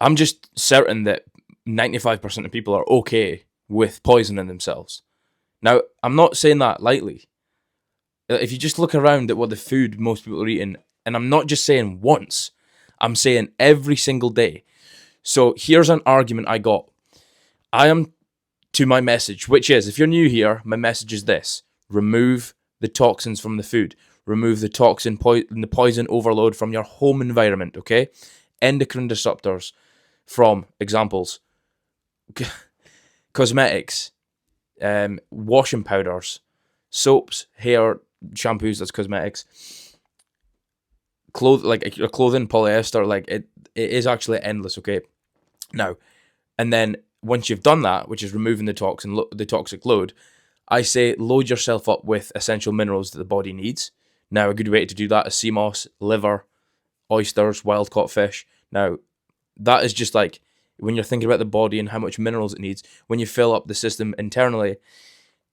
I'm just certain that 95% of people are okay with poisoning themselves. Now, I'm not saying that lightly. If you just look around at what the food most people are eating, and I'm not just saying once, I'm saying every single day. So here's an argument I got. I am to my message, which is, if you're new here, my message is this: remove the toxins from the food. Remove the the poison overload from your home environment, okay? Endocrine disruptors from examples, cosmetics, washing powders, soaps, hair, shampoos, that's cosmetics, like your clothing, polyester, like it is actually endless, okay? Now, and then once you've done that, which is removing the toxic load, I say load yourself up with essential minerals that the body needs. Now, a good way to do that is sea moss, liver, oysters, wild caught fish. Now, that is just like when you're thinking about the body and how much minerals it needs, when you fill up the system internally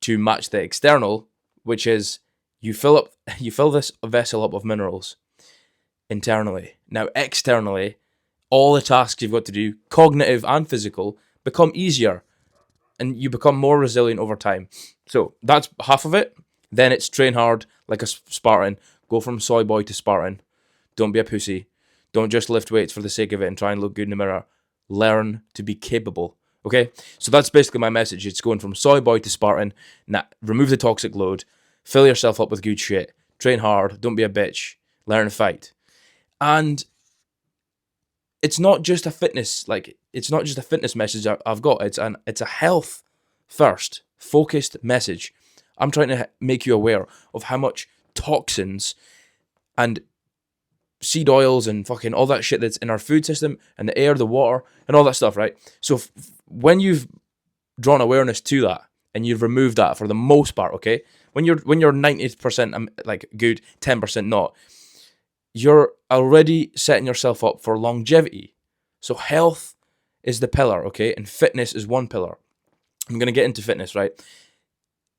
to match the external, which is you fill this vessel up of minerals internally. Now, externally, all the tasks you've got to do, cognitive and physical, become easier and you become more resilient over time. So that's half of it. Then it's train hard like a Spartan. Go from soy boy to Spartan. Don't be a pussy. Don't just lift weights for the sake of it and try and look good in the mirror. Learn to be capable. Okay? So that's basically my message. It's going from soy boy to Spartan. Now, remove the toxic load. Fill yourself up with good shit. Train hard. Don't be a bitch. Learn to fight. And it's not just a fitness, message I've got. It's a health first focused message. I'm trying to make you aware of how much toxins and seed oils and fucking all that shit that's in our food system and the air, the water, and all that stuff, right? So when you've drawn awareness to that and you've removed that for the most part, okay, when you're 90% like good, 10% not, you're already setting yourself up for longevity. So health is the pillar, okay, and fitness is one pillar. I'm gonna get into fitness, right?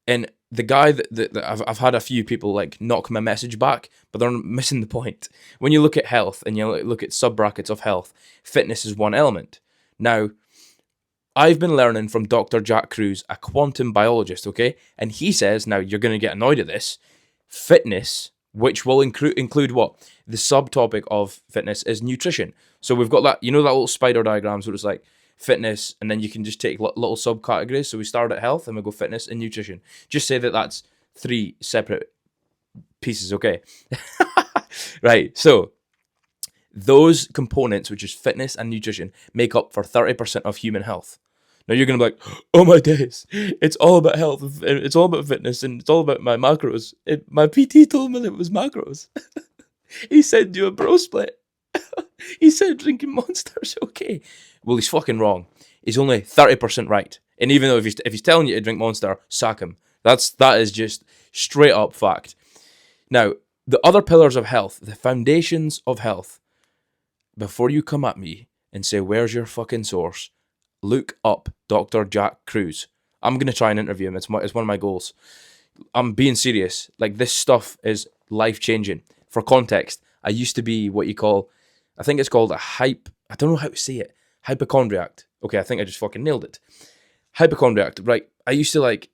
And the guy that I've had a few people like knock my message back, but they're missing the point. When you look at health and you look at sub brackets of health, fitness is one element. Now, I've been learning from Dr. Jack Kruse, a quantum biologist, okay? And he says, now you're going to get annoyed at this, fitness, which will include what? The subtopic of fitness is nutrition. So we've got that, that little spider diagram, so it's like fitness, and then you can just take little subcategories. So we start at health and we go fitness and nutrition. Just say that that's 3 separate pieces, okay? Right, so those components, which is fitness and nutrition, make up for 30% of human health. Now you're going to be like, oh my days, it's all about health, it's all about fitness, and it's all about my macros. My PT told me it was macros. He said do a bro split. He said drinking Monster's okay. Well, he's fucking wrong. He's only 30% right. And even though if he's telling you to drink Monster, sack him. That is just straight up fact. Now, the other pillars of health, the foundations of health, before you come at me and say, where's your fucking source, look up Dr. Jack Kruse. I'm going to try and interview him. It's one of my goals. I'm being serious. Like, this stuff is life-changing. For context, I used to be what you call, I think it's called I don't know how to say it, hypochondriac. Okay, I think I just fucking nailed it. Hypochondriac, right? I used to, like,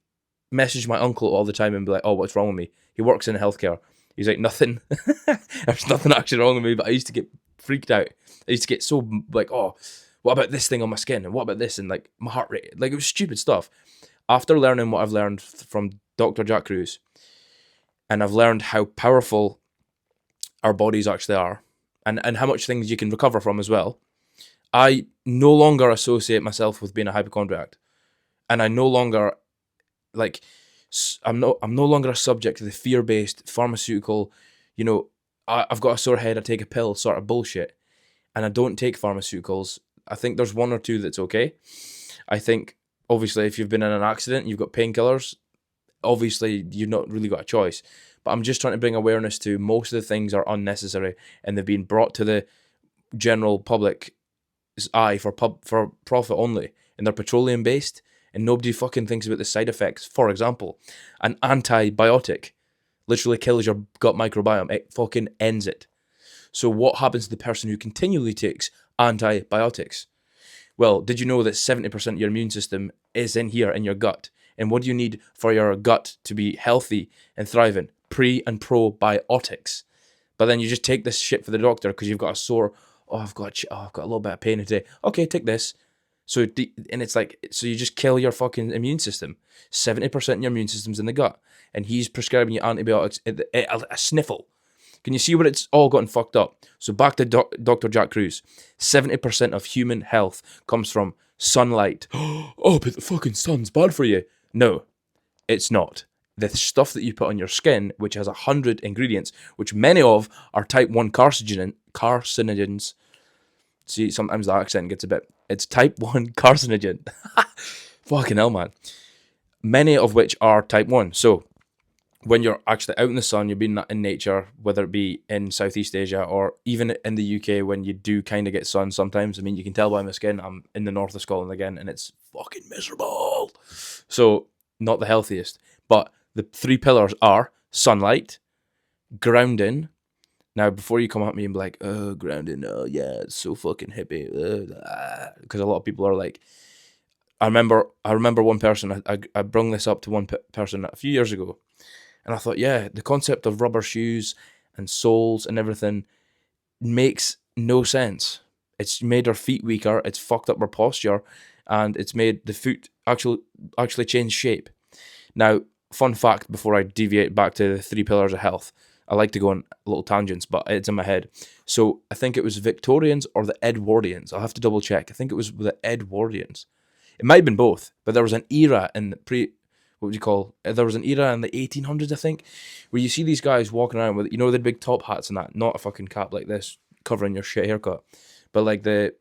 message my uncle all the time and be like, oh, what's wrong with me? He works in healthcare. He's like, nothing. There's nothing actually wrong with me, but I used to get freaked out. I used to get so, like, oh, what about this thing on my skin? And what about this? And, like, my heart rate. Like, it was stupid stuff. After learning what I've learned from Dr. Jack Kruse, and I've learned how powerful our bodies actually are, and how much things you can recover from as well, I no longer associate myself with being a hypochondriac. And I no longer, like, I'm no longer a subject to the fear-based pharmaceutical, I've got a sore head, I take a pill sort of bullshit. And I don't take pharmaceuticals. I think there's one or two that's okay. I think, obviously, if you've been in an accident, you've got painkillers, obviously, you've not really got a choice. But I'm just trying to bring awareness to most of the things are unnecessary, and they've been brought to the general public's eye for profit only, and they're petroleum-based, and nobody fucking thinks about the side effects. For example, an antibiotic literally kills your gut microbiome. It fucking ends it. So what happens to the person who continually takes antibiotics. Well, did you know that 70% of your immune system is in here in your gut? And what do you need for your gut to be healthy and thriving? Pre and probiotics. But then you just take this shit for the doctor because you've got a sore. Oh, I've got a little bit of pain today. Okay, take this. So and it's like, so you just kill your fucking immune system. 70% of your immune system's in the gut, and he's prescribing you antibiotics at a sniffle. Can you see where it's all gotten fucked up? So back to Dr. Jack Kruse. 70% of human health comes from sunlight. Oh, but the fucking sun's bad for you. No, it's not. The stuff that you put on your skin, which has 100 ingredients, which many of are type 1 carcinogens. See, sometimes the accent gets a bit... It's type 1 carcinogen. Fucking hell, man. Many of which are type 1. So, when you're actually out in the sun, you're being in nature, whether it be in Southeast Asia or even in the UK when you do kind of get sun sometimes. I mean, you can tell by my skin, I'm in the north of Scotland again, and it's fucking miserable. So, not the healthiest. But the 3 pillars are sunlight, grounding. Now, before you come at me and be like, oh, grounding, oh, yeah, it's so fucking hippie. Because a lot of people are like, I remember one person, I brung this up to one person a few years ago, and I thought, yeah, the concept of rubber shoes and soles and everything makes no sense. It's made our feet weaker, it's fucked up our posture, and it's made the foot actually change shape. Now, fun fact before I deviate back to the 3 pillars of health, I like to go on little tangents, but it's in my head. So I think it was Victorians or the Edwardians. I'll have to double check. I think it was the Edwardians. It might have been both, but there was an era in the there was an era in the 1800s, I think, where you see these guys walking around with, the big top hats and that, not a fucking cap like this covering your shit haircut, but like they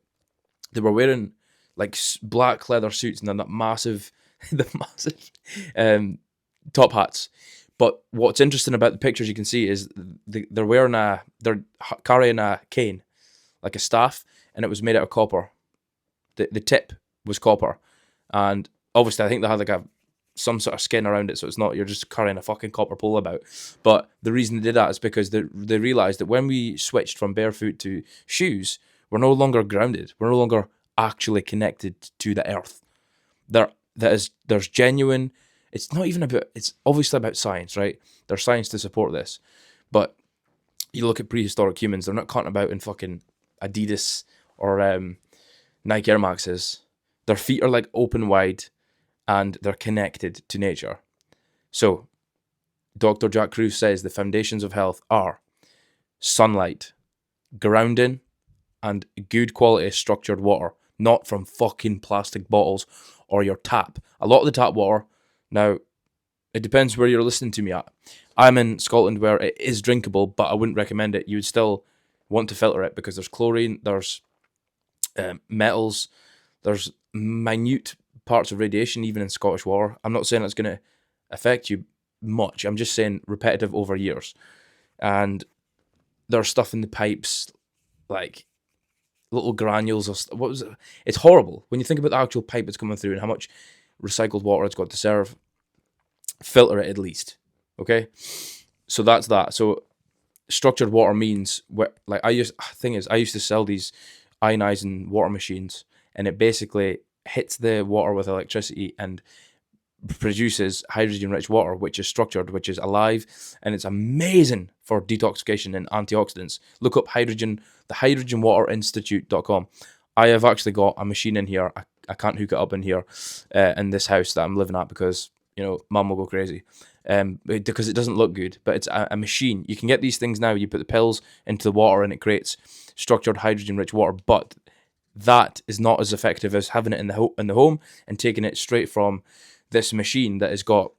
were wearing like black leather suits and then that massive, top hats. But what's interesting about the pictures you can see is they're carrying a cane, like a staff, and it was made out of copper. The tip was copper, and obviously I think they had like some sort of skin around it, so it's not, you're just carrying a fucking copper pole about. But the reason they did that is because they realised that when we switched from barefoot to shoes, we're no longer grounded. We're no longer actually connected to the earth. There's genuine... It's not even about... It's obviously about science, right? There's science to support this. But you look at prehistoric humans, they're not cutting about in fucking Adidas or Nike Air Maxes. Their feet are like open wide and they're connected to nature. So, Dr. Jack Kruse says the foundations of health are sunlight, grounding, and good quality structured water. Not from fucking plastic bottles or your tap. A lot of the tap water... Now, it depends where you're listening to me at. I'm in Scotland where it is drinkable, but I wouldn't recommend it. You would still want to filter it because there's chlorine, there's metals, there's minute parts of radiation even in Scottish water. I'm not saying it's going to affect you much. I'm just saying repetitive over years. And there's stuff in the pipes, like little granules of... What was it? It's horrible. When you think about the actual pipe that's coming through and how much recycled water it's got to serve, filter it at least. Okay, so that's that. So structured water means I used to sell these ionizing water machines, and it basically hits the water with electricity and produces hydrogen rich water, which is structured, which is alive, and it's amazing for detoxification and antioxidants. Look up the hydrogenwaterinstitute.com. I have actually got a machine in here. I can't hook it up in here in this house that I'm living at because, mum will go crazy because it doesn't look good, but it's a machine. You can get these things now. You put the pills into the water and it creates structured hydrogen-rich water, but that is not as effective as having it in the home and taking it straight from this machine that has got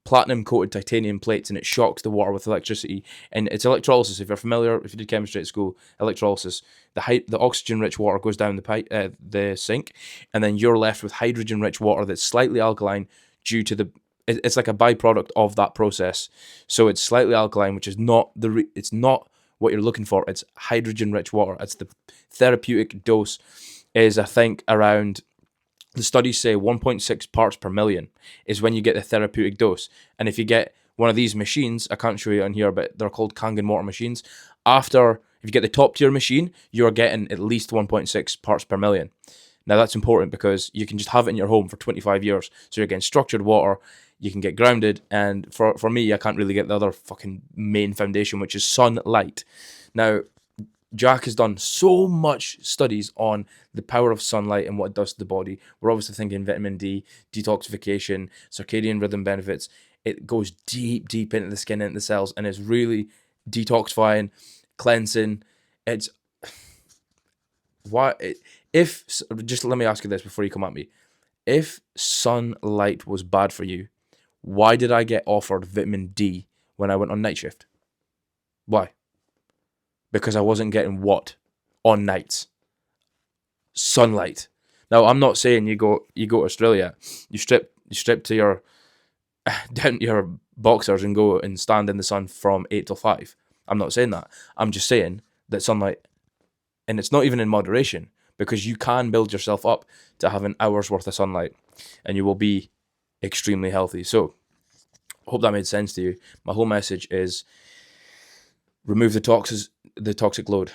platinum-coated titanium plates, and it shocks the water with electricity. And it's electrolysis. If you're familiar, if you did chemistry at school, electrolysis, the oxygen-rich water goes down the sink, and then you're left with hydrogen-rich water that's slightly alkaline due to it's like a byproduct of that process. So it's slightly alkaline, which is not it's not what you're looking for. It's hydrogen-rich water. It's the therapeutic dose is, I think, around... The studies say 1.6 parts per million is when you get the therapeutic dose. And if you get one of these machines, I can't show you on here, but they're called Kangen water machines. If If you get the top tier machine, you're getting at least 1.6 parts per million. Now that's important because you can just have it in your home for 25 years. So you're getting structured water, you can get grounded, and for me, I can't really get the other fucking main foundation, which is sunlight. Now, Jack has done so much studies on the power of sunlight and what it does to the body. We're obviously thinking vitamin D, detoxification, circadian rhythm benefits. It goes deep, deep into the skin, into the cells, and it's really detoxifying, cleansing. It's just let me ask you this before you come at me. If sunlight was bad for you, why did I get offered vitamin D when I went on night shift? Why? Because I wasn't getting what on nights? Sunlight. Now I'm not saying you go to Australia, you strip to your down to your boxers and go and stand in the sun from 8 till 5. I'm not saying that. I'm just saying that sunlight, and it's not even in moderation, because you can build yourself up to have an hour's worth of sunlight and you will be extremely healthy. So hope that made sense to you. My whole message is remove the toxic load,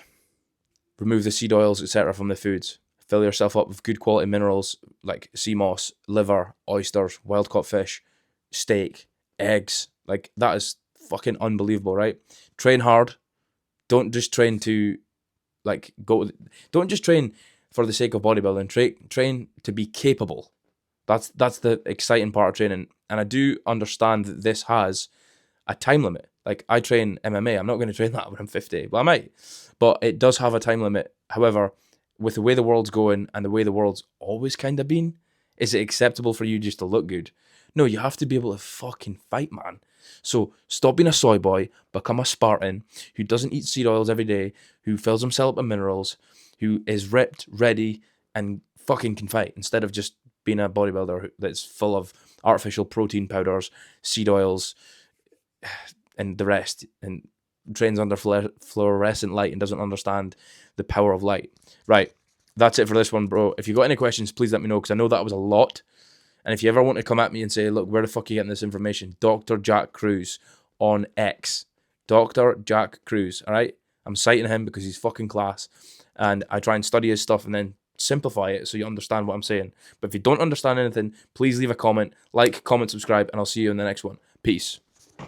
remove the seed oils, etc. from the foods. Fill yourself up with good quality minerals like sea moss, liver, oysters, wild caught fish, steak, eggs. Like, that is fucking unbelievable, right? Train hard. Don't just train to don't just train for the sake of bodybuilding. Train to be capable. That's the exciting part of training. And I do understand that this has a time limit. Like, I train MMA. I'm not going to train that when I'm 50. Well, I might. But it does have a time limit. However, with the way the world's going and the way the world's always kind of been, is it acceptable for you just to look good? No, you have to be able to fucking fight, man. So stop being a soy boy, become a Spartan who doesn't eat seed oils every day, who fills himself up with minerals, who is ripped, ready, and fucking can fight, instead of just being a bodybuilder that's full of artificial protein powders, seed oils, and the rest, and trains under fluorescent light and doesn't understand the power of light. Right, that's it for this one, bro. If you got any questions, please let me know, because I know that was a lot. And if you ever want to come at me and say, look, where the fuck are you getting this information? Dr. Jack Cruz on X. Dr. Jack Cruz, all right? I'm citing him because he's fucking class. And I try and study his stuff and then simplify it so you understand what I'm saying. But if you don't understand anything, please leave a comment, like, comment, subscribe, and I'll see you in the next one. Peace.